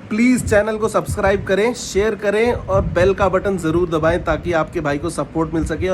Please channel को subscribe करें, share करें और बेल का बटन ज़रूर दबाएं ताकि आपके भाई को सपोर्ट मिल सके।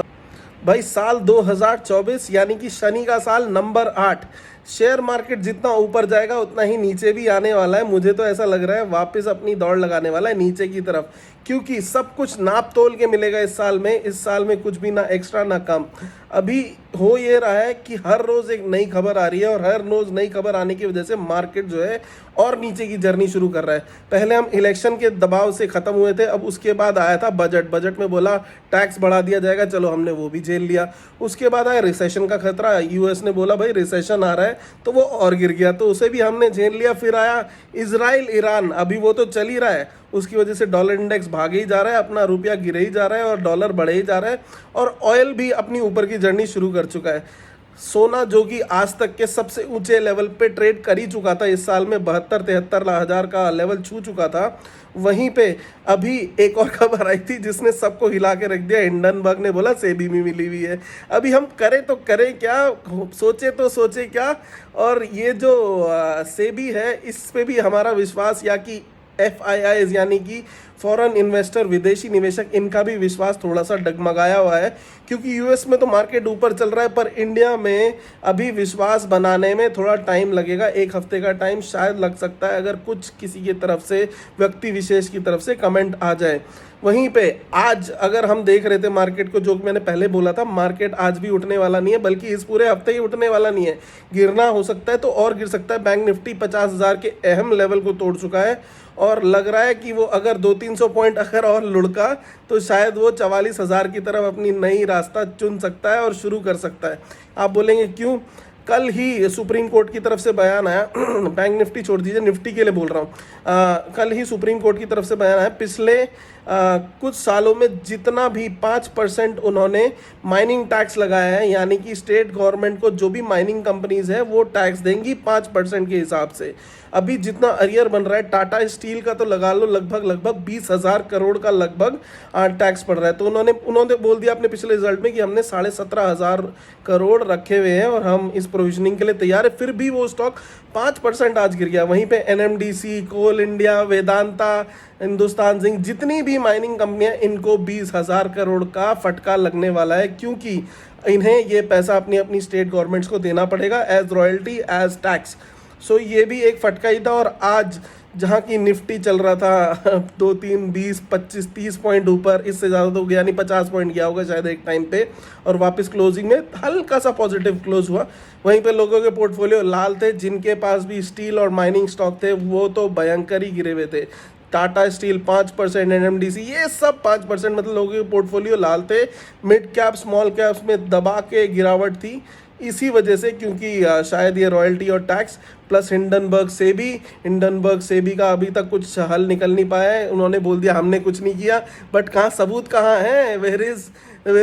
भाई साल 2024 यानी कि शनि का साल नंबर 8। शेयर मार्केट जितना ऊपर जाएगा उतना ही नीचे भी आने वाला है। मुझे तो ऐसा लग रहा है वापस अपनी दौड़ लगाने वाला है नीचे की तरफ, क्योंकि सब कुछ नाप तोल के मिलेगा इस साल में। इस साल में कुछ भी ना एक्स्ट्रा ना कम। अभी हो ये रहा है कि हर रोज़ एक नई खबर आ रही है और हर रोज़ नई खबर आने की वजह से मार्केट जो है और नीचे की जर्नी शुरू कर रहा है। पहले हम इलेक्शन के दबाव से ख़त्म हुए थे, अब उसके बाद आया था बजट में बोला टैक्स बढ़ा दिया जाएगा, चलो हमने वो भी झेल लिया। उसके बाद आया रिसेशन का खतरा, यूएस ने बोला भाई रिसेशन आ रहा है, तो वो और गिर गया, तो उसे भी हमने झेल लिया। फिर आया इजराइल ईरान, अभी वो तो चल ही रहा है, उसकी वजह से डॉलर इंडेक्स भागे ही जा रहा है, अपना रुपया गिरे ही जा रहा है और डॉलर बढ़े ही जा रहा है। और ऑयल भी अपनी ऊपर की जर्नी शुरू कर चुका है। सोना जो कि आज तक के सबसे ऊंचे लेवल पे ट्रेड कर ही चुका था, इस साल में 72-73 हज़ार का लेवल छू चुका था। वहीं पे अभी एक और खबर आई थी जिसने सबको हिला के रख दिया। हिंडनबर्ग ने बोला सेबी में मिली हुई है। अभी हम करें तो करें क्या, सोचे तो सोचे क्या। और ये जो सेबी है इस पे भी हमारा विश्वास, या कि FIIs यानी कि फॉरेन इन्वेस्टर, विदेशी निवेशक, इनका भी विश्वास थोड़ा सा डगमगाया हुआ है, क्योंकि यूएस में तो मार्केट ऊपर चल रहा है पर इंडिया में अभी विश्वास बनाने में थोड़ा टाइम लगेगा। 1 हफ्ते का टाइम शायद लग सकता है, अगर कुछ किसी की तरफ से, व्यक्ति विशेष की तरफ से कमेंट आ जाए। वहीं पे आज अगर हम देख रहे थे मार्केट को, जो मैंने पहले बोला था, मार्केट आज भी उठने वाला नहीं है, बल्कि इस पूरे हफ्ते ही उठने वाला नहीं है। गिरना हो सकता है तो और गिर सकता है। बैंक निफ्टी 50,000 के अहम लेवल को तोड़ चुका है और लग रहा है कि वो अगर 200-300 पॉइंट अगर और लुढ़का तो शायद वो 44,000 की तरफ अपनी नई रास्ता चुन सकता है और शुरू कर सकता है। आप बोलेंगे क्यों? कल ही सुप्रीम कोर्ट की तरफ से बयान आया बैंक निफ्टी छोड़ दीजिए, निफ्टी के लिए बोल रहा हूँ। कल ही सुप्रीम कोर्ट की तरफ से बयान आया, पिछले कुछ सालों में जितना भी 5% उन्होंने माइनिंग टैक्स लगाया है, यानी कि स्टेट गवर्नमेंट को जो भी माइनिंग कंपनीज है वो टैक्स देंगी 5% के हिसाब से। अभी जितना अरियर बन रहा है टाटा स्टील का तो लगा लो लगभग 20,000 करोड़ का लगभग टैक्स पड़ रहा है। तो उन्होंने बोल दिया अपने पिछले रिजल्ट में कि हमने 17,500 करोड़ रखे हुए हैं और हम इस प्रोविजनिंग के लिए तैयार है। फिर भी वो स्टॉक 5% आज गिर गया। वहीं पे NMDC, कोल इंडिया, वेदांता, हिंदुस्तान जिंक, जितनी भी माइनिंग कंपनियां, इनको 20,000 करोड़ का फटका लगने वाला है, क्योंकि इन्हें ये पैसा अपनी अपनी स्टेट गवर्नमेंट्स को देना पड़ेगा एज रॉयल्टी, एज टैक्स। सो ये भी एक फटका ही था। और आज जहाँ की निफ्टी चल रहा था 2, 3, 20, 25, 30 पॉइंट ऊपर, इससे ज़्यादा तो गया नहीं, 50 पॉइंट गया होगा शायद एक टाइम पे, और वापस क्लोजिंग में हल्का सा पॉजिटिव क्लोज हुआ। वहीं पे लोगों के पोर्टफोलियो लाल थे, जिनके पास भी स्टील और माइनिंग स्टॉक थे वो तो भयंकर ही गिरे हुए थे। टाटा स्टील 5%, NMDC ये सब 5%, मतलब लोगों के पोर्टफोलियो लाल थे। मिड कैप, स्मॉल कैप्स में दबा के गिरावट थी इसी वजह से, क्योंकि शायद ये रॉयल्टी और टैक्स प्लस हिंडनबर्ग सेबी का अभी तक कुछ हल निकल नहीं पाया है। उन्होंने बोल दिया हमने कुछ नहीं किया, बट कहाँ सबूत कहाँ है? वेयर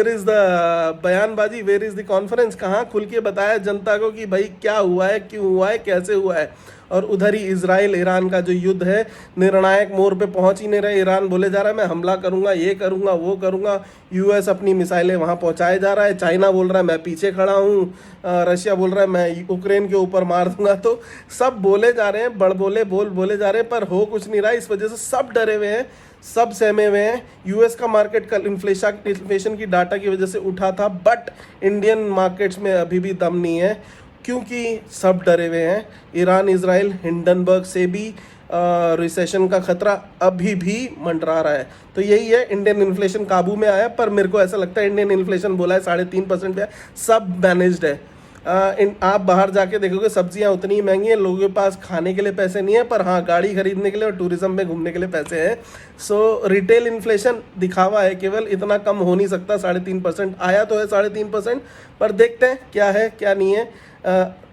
इज़ द बयानबाजी, वेयर इज़ द कॉन्फ्रेंस? कहाँ खुल के बताया जनता को कि भाई क्या हुआ है, क्यों हुआ है, कैसे हुआ है? और उधर ही इजराइल ईरान का जो युद्ध है निर्णायक मोड़ पे पहुंच ही नहीं रहा। ईरान बोले जा रहा है मैं हमला करूंगा, ये करूंगा, वो करूंगा। यूएस अपनी मिसाइलें वहां पहुंचाए जा रहा है। चाइना बोल रहा है मैं पीछे खड़ा हूँ। रशिया बोल रहा है मैं यूक्रेन के ऊपर मार दूंगा। तो सब बोले जा रहे हैं, बोले जा रहे हैं, पर हो कुछ नहीं रहा। इस वजह से सब डरे हुए हैं, सब सहमे हुए हैं। यूएस का मार्केट कल इन्फ्लेशन की डाटा की वजह से उठा था, बट इंडियन मार्केट्स में अभी भी दम नहीं है, क्योंकि सब डरे हुए हैं। ईरान, इजराइल, हिंडनबर्ग से भी रिसेशन का खतरा अभी भी मंडरा रहा है। तो यही है, इंडियन इन्फ्लेशन काबू में आया, पर मेरे को ऐसा लगता है इंडियन इन्फ्लेशन बोला है 3.5% पे, सब मैनेज्ड है। आप बाहर जाके देखोगे सब्जियां उतनी ही महंगी हैं, लोगों के पास खाने के लिए पैसे नहीं है, पर हाँ गाड़ी खरीदने के लिए और टूरिज्म में घूमने के लिए पैसे हैं। सो रिटेल इन्फ्लेशन दिखावा है केवल, इतना कम हो नहीं सकता। 3.5% आया तो है 3.5%, पर देखते हैं क्या है क्या नहीं है।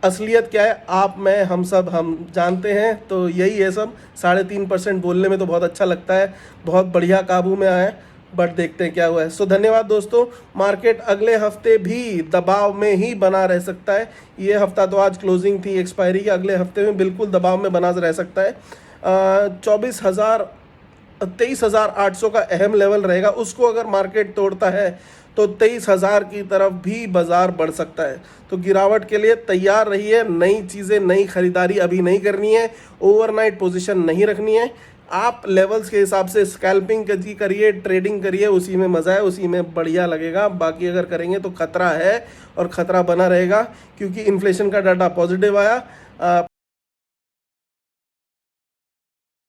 असलियत क्या है आप, मैं, हम सब हम जानते हैं। तो यही है सब। 3.5% बोलने में तो बहुत अच्छा लगता है, बहुत बढ़िया काबू में आया, बट देखते हैं क्या हुआ है। सो धन्यवाद दोस्तों। मार्केट अगले हफ्ते भी दबाव में ही बना रह सकता है। ये हफ्ता तो आज क्लोजिंग थी एक्सपायरी के, अगले हफ्ते में बिल्कुल दबाव में बना रह सकता है। 24,000 23,800 का अहम लेवल रहेगा, उसको अगर मार्केट तोड़ता है तो 23,000 की तरफ भी बाजार बढ़ सकता है। तो गिरावट के लिए तैयार रहिए, नई चीज़ें, नई खरीदारी अभी नहीं करनी है, ओवरनाइट पोजीशन नहीं रखनी है। आप लेवल्स के हिसाब से स्कैल्पिंग करिए, ट्रेडिंग करिए, उसी में मज़ा है, उसी में बढ़िया लगेगा। बाकी अगर करेंगे तो खतरा है और खतरा बना रहेगा, क्योंकि इन्फ्लेशन का डाटा पॉजिटिव आया।